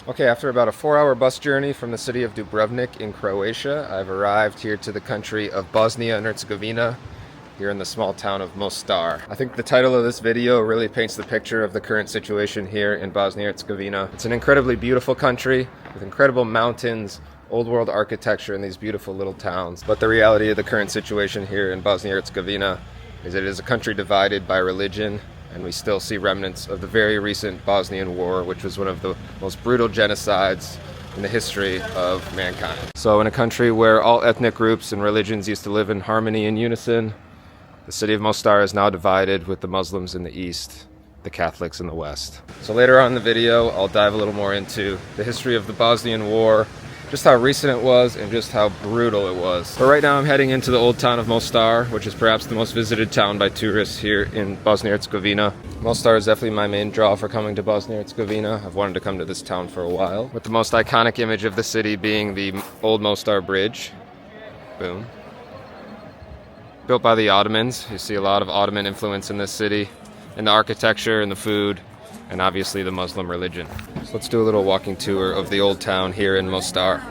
Okay, after about a 4-hour bus journey from the city of Dubrovnik in Croatia, I've arrived here to the country of Bosnia and Herzegovina, here in the small town of Mostar. I think the title of this video really paints the picture of the current situation here in Bosnia and Herzegovina. It's an incredibly beautiful country with incredible mountains, old world architecture, and these beautiful little towns. But the reality of the current situation here in Bosnia and Herzegovina is that it is a country divided by religion, and we still see remnants of the very recent Bosnian War, which was one of the most brutal genocides in the history of mankind. So in a country where all ethnic groups and religions used to live in harmony and unison, the city of Mostar is now divided, with the Muslims in the east, the Catholics in the west. So later on in the video, I'll dive a little more into the history of the Bosnian War, just how recent it was and just how brutal it was. But right now I'm heading into the old town of Mostar, which is perhaps the most visited town by tourists here in Bosnia and Herzegovina. Mostar is definitely my main draw for coming to Bosnia and Herzegovina. I've wanted to come to this town for a while, with the most iconic image of the city being the old Mostar Bridge. Boom. Built by the Ottomans. You see a lot of Ottoman influence in this city, in the architecture and the food, and obviously the Muslim religion. So let's do a little walking tour of the old town here in Mostar.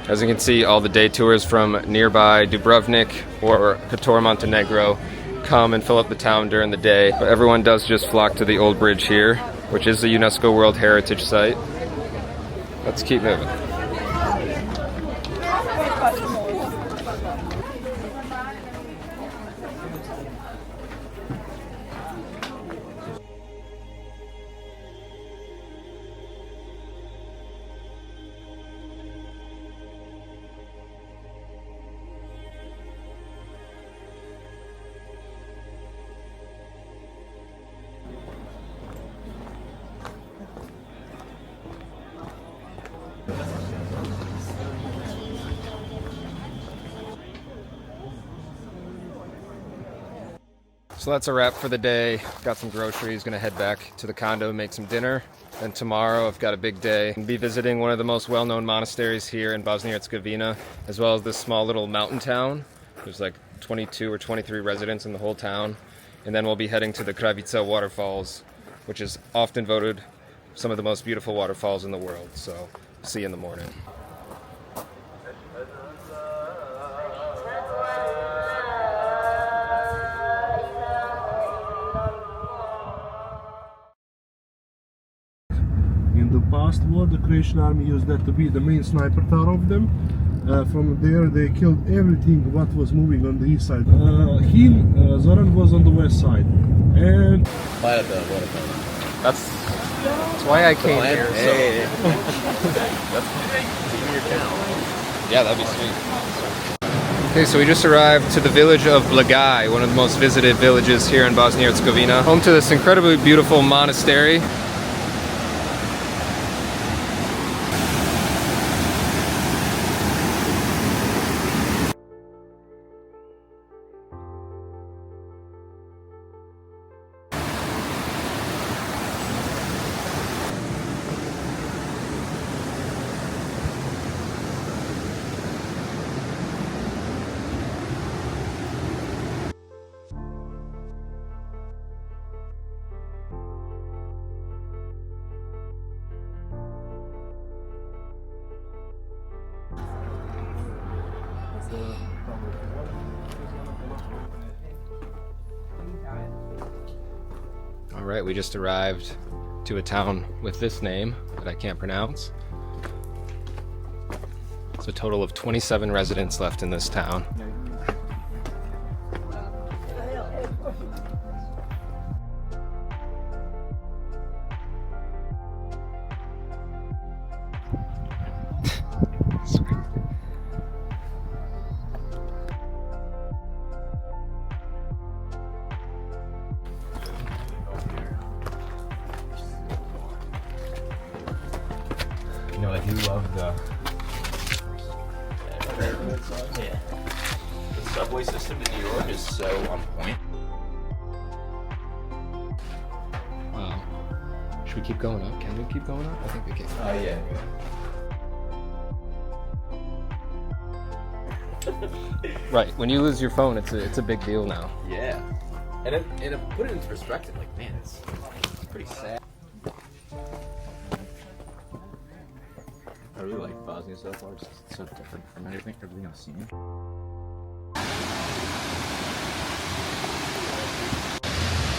As you can see, all the day tours from nearby Dubrovnik or Kotor, Montenegro come and fill up the town during the day. But everyone does just flock to the old bridge here, which is the UNESCO World Heritage Site. Let's keep moving. So that's a wrap for the day. Got some groceries, gonna head back to the condo, make some dinner. Then tomorrow I've got a big day. I'll be visiting one of the most well-known monasteries here in Bosnia and Herzegovina, as well as this small little mountain town. There's like 22 or 23 residents in the whole town. And then we'll be heading to the Kravica waterfalls, which is often voted some of the most beautiful waterfalls in the world. So see you in the morning. Past war, the Croatian army used that to be the main sniper tower of them. From there they killed everything what was moving on the east side. Zoran was on the west side. And That's why I came here. Hey. Yeah, that'd be sweet. Okay, so we just arrived to the village of Blagaj, one of the most visited villages here in Bosnia and Herzegovina, home to this incredibly beautiful monastery. Alright, we just arrived to a town with this name that I can't pronounce. It's a total of 27 residents left in this town. You know, I do love the... Yeah. subway system in New York is so on point. Wow. Should we keep going up? Can we keep going up? I think we can. Oh yeah. Right. When you lose your phone, it's a big deal now. Yeah. And it put it into perspective, like, man, it's pretty sad. I really like Bosnia so far. It's so different from everything I've seen.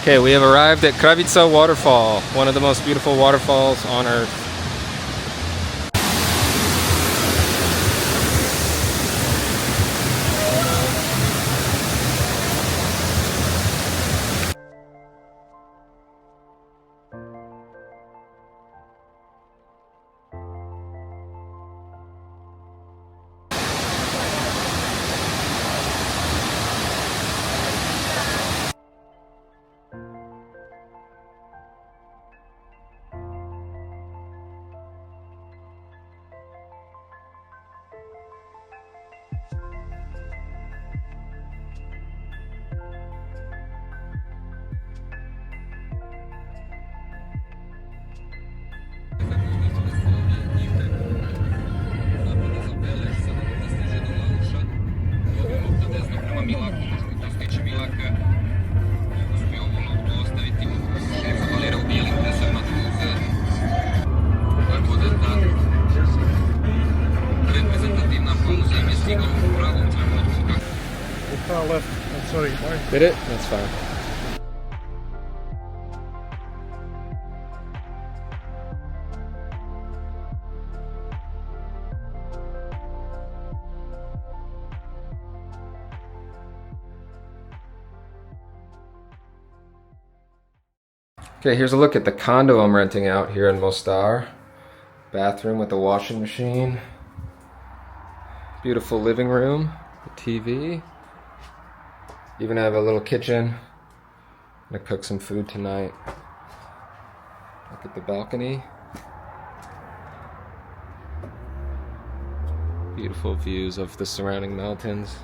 Okay, we have arrived at Kravica Waterfall, one of the most beautiful waterfalls on earth. Left. I'm sorry. Why? Did it? That's fine. Okay, here's a look at the condo I'm renting out here in Mostar. Bathroom with a washing machine. Beautiful living room, a TV. Even have a little kitchen. I'm gonna cook some food tonight. Look at the balcony. Beautiful views of the surrounding mountains.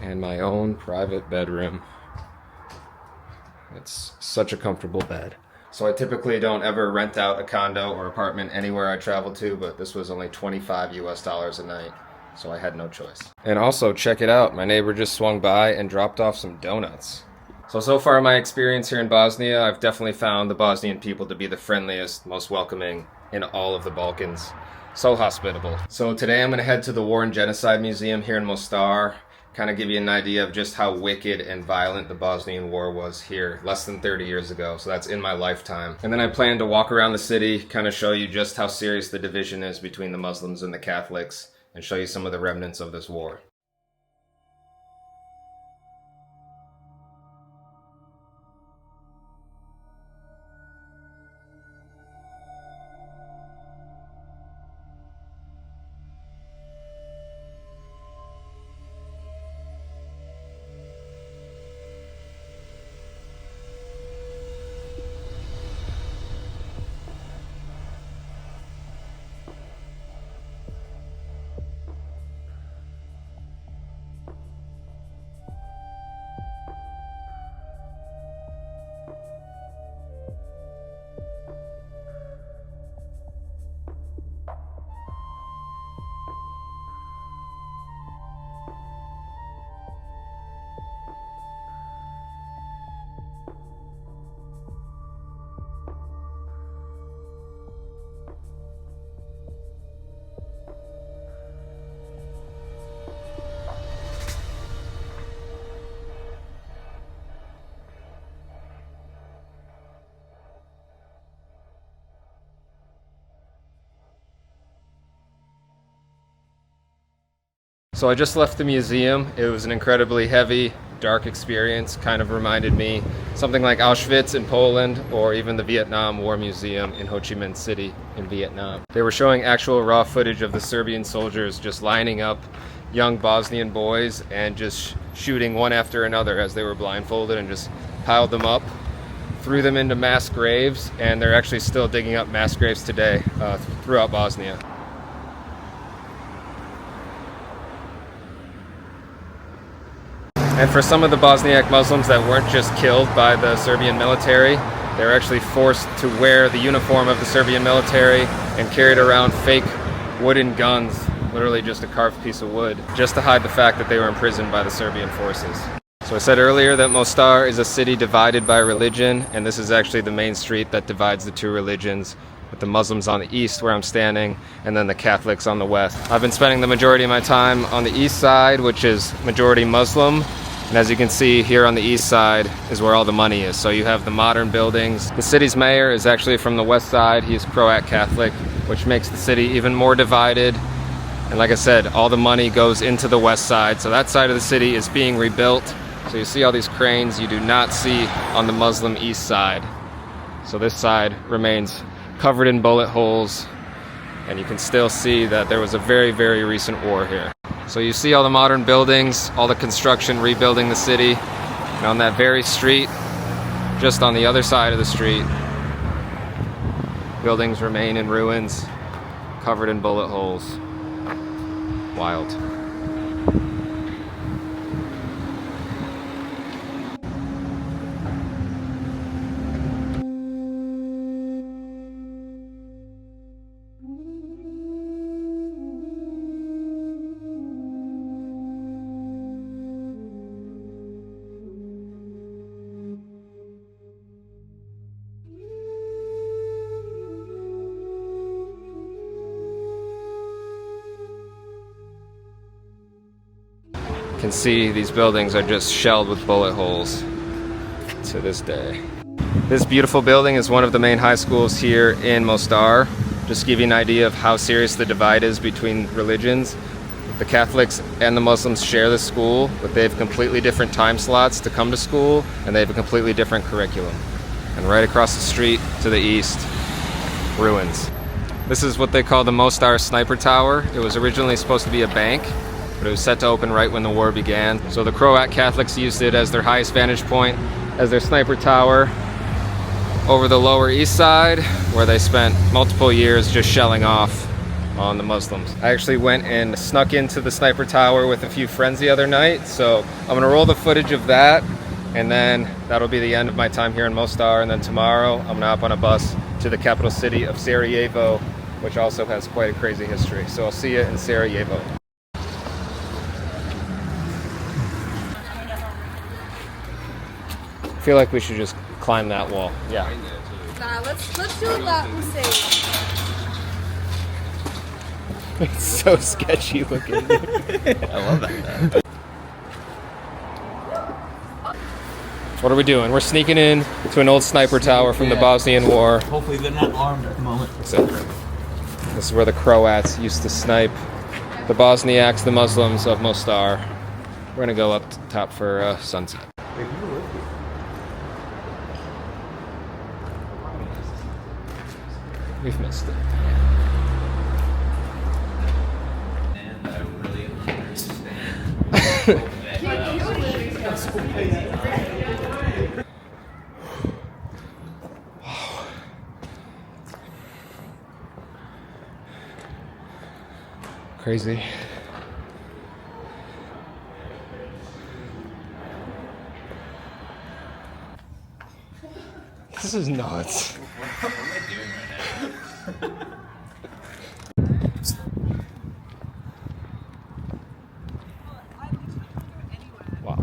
And my own private bedroom. It's such a comfortable bed. So I typically don't ever rent out a condo or apartment anywhere I travel to, but this was only $25 US a night. So I had no choice. And also, check it out. My neighbor just swung by and dropped off some donuts. So far in my experience here in Bosnia, I've definitely found the Bosnian people to be the friendliest, most welcoming in all of the Balkans. So hospitable. So today I'm going to head to the War and Genocide Museum here in Mostar. Kind of give you an idea of just how wicked and violent the Bosnian War was here less than 30 years ago. So that's in my lifetime. And then I plan to walk around the city, kind of show you just how serious the division is between the Muslims and the Catholics, and show you some of the remnants of this war. So I just left the museum. It was an incredibly heavy, dark experience. Kind of reminded me something like Auschwitz in Poland, or even the Vietnam War Museum in Ho Chi Minh City in Vietnam. They were showing actual raw footage of the Serbian soldiers just lining up young Bosnian boys and just shooting one after another as they were blindfolded, and just piled them up, threw them into mass graves, and they're actually still digging up mass graves today throughout Bosnia. And for some of the Bosniak Muslims that weren't just killed by the Serbian military, they were actually forced to wear the uniform of the Serbian military and carried around fake wooden guns, literally just a carved piece of wood, just to hide the fact that they were imprisoned by the Serbian forces. So I said earlier that Mostar is a city divided by religion, and this is actually the main street that divides the two religions, with the Muslims on the east where I'm standing, and then the Catholics on the west. I've been spending the majority of my time on the east side, which is majority Muslim, and as you can see here on the east side is where all the money is. So you have the modern buildings. The city's mayor is actually from the west side. He's Croat Catholic, which makes the city even more divided. And like I said, all the money goes into the west side. So that side of the city is being rebuilt. So you see all these cranes you do not see on the Muslim east side. So this side remains covered in bullet holes, and you can still see that there was a very, very recent war here. So you see all the modern buildings, all the construction rebuilding the city, and on that very street, just on the other side of the street, buildings remain in ruins, covered in bullet holes. Wild. You can see these buildings are just shelled with bullet holes to this day. This beautiful building is one of the main high schools here in Mostar. Just to give you an idea of how serious the divide is between religions. The Catholics and the Muslims share the school, but they have completely different time slots to come to school, and they have a completely different curriculum. And right across the street to the east, ruins. This is what they call the Mostar Sniper Tower. It was originally supposed to be a bank, but it was set to open right when the war began. So the Croat Catholics used it as their highest vantage point, as their sniper tower over the lower east side, where they spent multiple years just shelling off on the Muslims. I actually went and snuck into the sniper tower with a few friends the other night, so I'm gonna roll the footage of that, and then that'll be the end of my time here in Mostar, and then tomorrow I'm gonna hop on a bus to the capital city of Sarajevo, which also has quite a crazy history. So I'll see you in Sarajevo. I feel like we should just climb that wall. Yeah. Nah, let's do that mistake. It's so sketchy looking. I love that. What are we doing? We're sneaking in to an old sniper tower from the Bosnian War. Hopefully they're not armed at the moment. So, this is where the Croats used to snipe the Bosniaks, the Muslims of Mostar. We're gonna go up top for sunset. We've missed it. And I really understand. Crazy. This is nuts. What am I doing right now? Wow.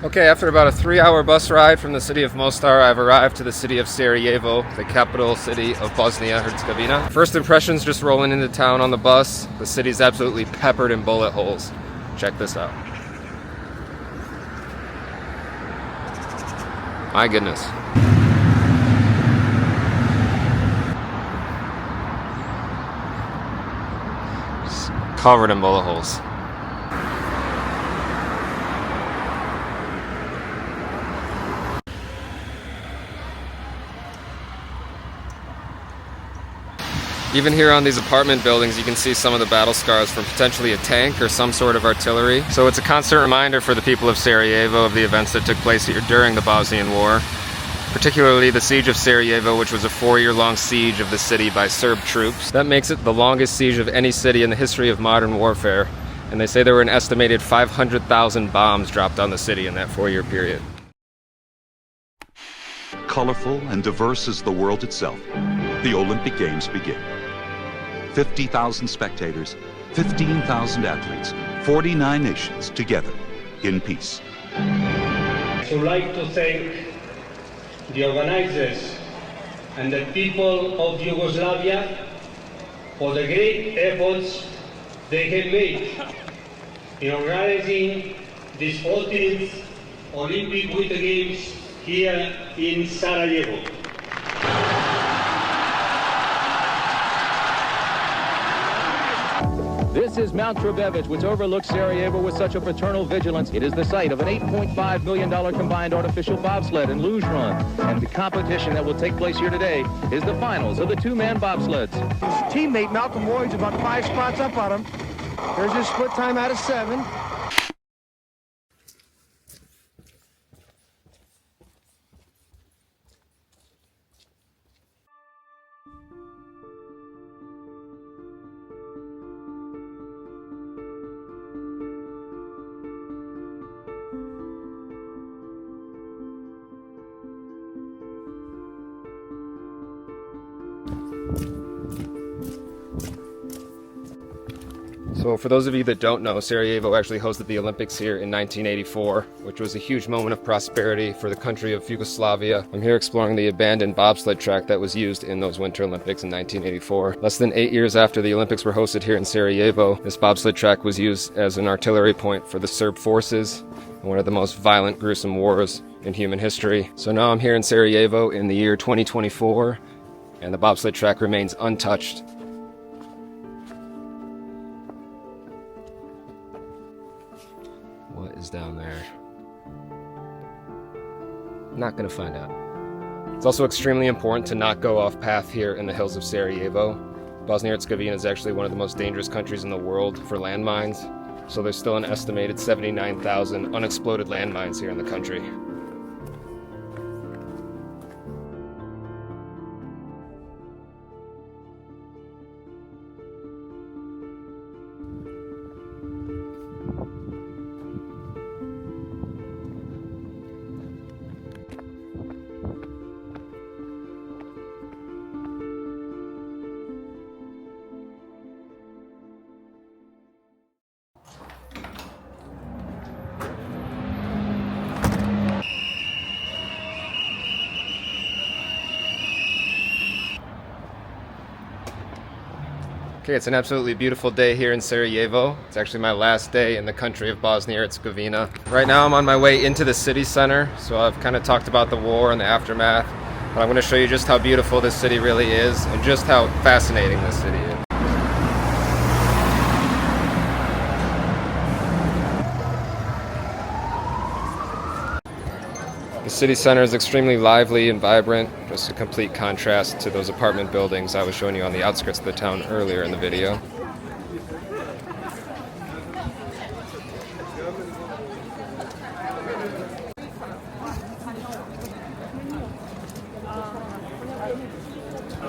Okay, after about a 3-hour bus ride from the city of Mostar, I've arrived to the city of Sarajevo, the capital city of Bosnia Herzegovina. First impressions just rolling into town on the bus. The city's absolutely peppered in bullet holes. Check this out. My goodness. Covered in bullet holes. Even here on these apartment buildings, you can see some of the battle scars from potentially a tank or some sort of artillery. So it's a constant reminder for the people of Sarajevo of the events that took place here during the Bosnian War, particularly the siege of Sarajevo, which was a 4-year-long siege of the city by Serb troops. That makes it the longest siege of any city in the history of modern warfare, and they say there were an estimated 500,000 bombs dropped on the city in that 4-year period. Colorful and diverse as the world itself, the Olympic Games begin. 50,000 spectators, 15,000 athletes, 49 nations together in peace. I would like to thank the organizers and the people of Yugoslavia for the great efforts they have made in organizing this 14th Olympic Winter Games here in Sarajevo. This is Mount Trebevic, which overlooks Sarajevo with such a paternal vigilance. It is the site of an $8.5 million combined artificial bobsled and luge run. And the competition that will take place here today is the finals of the 2-man bobsleds. His teammate Malcolm Lloyd's about 5 spots up on him. There's his split time out of 7. So for those of you that don't know, Sarajevo actually hosted the Olympics here in 1984, which was a huge moment of prosperity for the country of Yugoslavia. I'm here exploring the abandoned bobsled track that was used in those Winter Olympics in 1984. Less than 8 years after the Olympics were hosted here in Sarajevo, this bobsled track was used as an artillery point for the Serb forces in one of the most violent, gruesome wars in human history. So now I'm here in Sarajevo in the year 2024, and the bobsled track remains untouched. What is down there? Not gonna find out. It's also extremely important to not go off path here in the hills of Sarajevo. Bosnia Herzegovina is actually one of the most dangerous countries in the world for landmines, so there's still an estimated 79,000 unexploded landmines here in the country. Okay, it's an absolutely beautiful day here in Sarajevo. It's actually my last day in the country of Bosnia Herzegovina. Right now I'm on my way into the city center, so I've kind of talked about the war and the aftermath, but I'm going to show you just how beautiful this city really is and just how fascinating this city is. The city center is extremely lively and vibrant, just a complete contrast to those apartment buildings I was showing you on the outskirts of the town earlier in the video.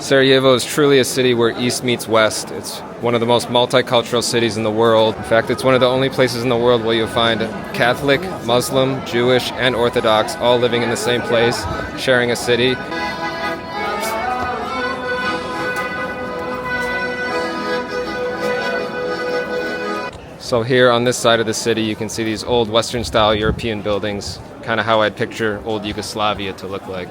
Sarajevo is truly a city where East meets West. It's one of the most multicultural cities in the world. In fact, it's one of the only places in the world where you'll find Catholic, Muslim, Jewish, and Orthodox all living in the same place, sharing a city. So here on this side of the city, you can see these old Western-style European buildings, kind of how I'd picture old Yugoslavia to look like.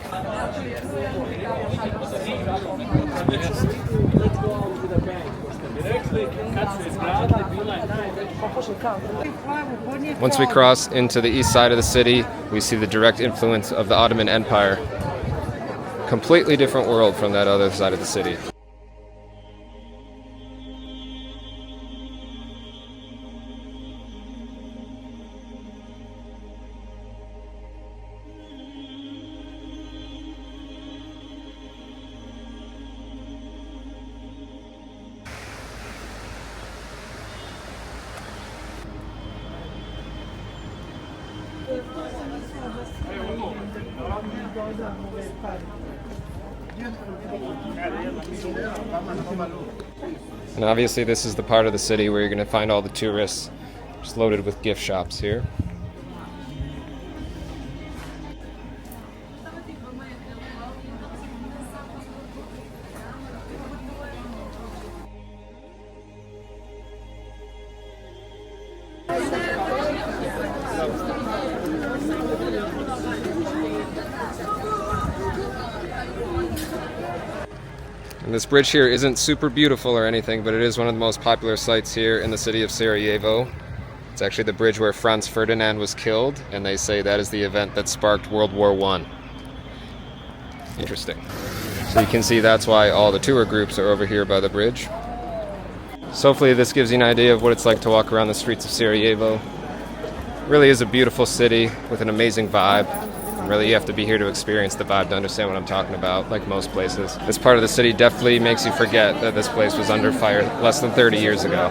Once we cross into the east side of the city, we see the direct influence of the Ottoman Empire. Completely different world from that other side of the city. And obviously this is the part of the city where you're going to find all the tourists, just loaded with gift shops here. And this bridge here isn't super beautiful or anything, but it is one of the most popular sites here in the city of Sarajevo. It's actually the bridge where Franz Ferdinand was killed, and they say that is the event that sparked World War I. Interesting. So you can see that's why all the tour groups are over here by the bridge. So hopefully this gives you an idea of what it's like to walk around the streets of Sarajevo. It really is a beautiful city with an amazing vibe. And really you have to be here to experience the vibe to understand what I'm talking about, like most places. This part of the city definitely makes you forget that this place was under fire less than 30 years ago.